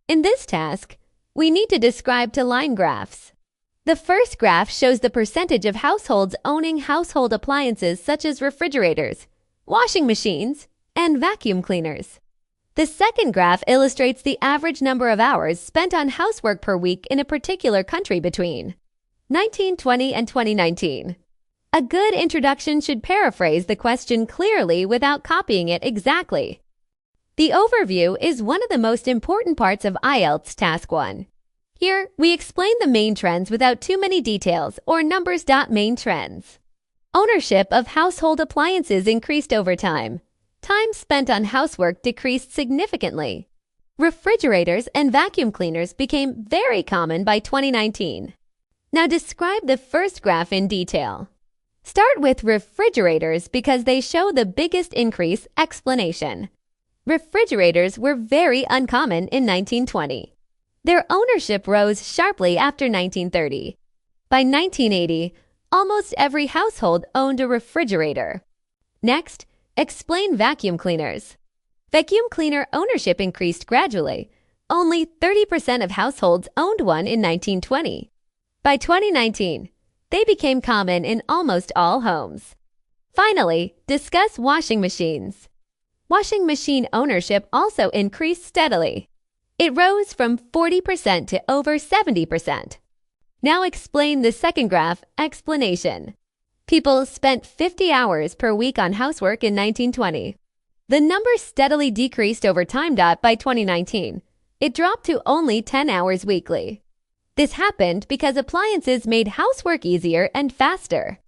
In this task, we need to describe to line graphs. The first graph shows the percentage of households owning household appliances such as refrigerators, washing machines, and vacuum cleaners. The second graph illustrates the average number of hours spent on housework per week in a particular country between 1920 and 2019. A good introduction should paraphrase the question clearly without copying it exactly. The overview is one of the most important parts of IELTS Task 1. Here, we explain the main trends without too many details or numbers. Main trends. Ownership of household appliances increased over time. Time spent on housework decreased significantly. Refrigerators and vacuum cleaners became very common by 2019. Now describe the first graph in detail. Start with refrigerators because they show the biggest increase. Explanation. Refrigerators were very uncommon in 1920. Their ownership rose sharply after 1930. By 1980, almost every household owned a refrigerator. Next, explain vacuum cleaners. Vacuum cleaner ownership increased gradually. Only 30% of households owned one in 1920. By 2019, they became common in almost all homes. Finally, discuss washing machines. Washing machine ownership also increased steadily. It rose from 40% to over 70%. Now explain the second graph. Explanation. People spent 50 hours per week on housework in 1920. The number steadily decreased over time. By 2019, it dropped to only 10 hours weekly. This happened because appliances made housework easier and faster.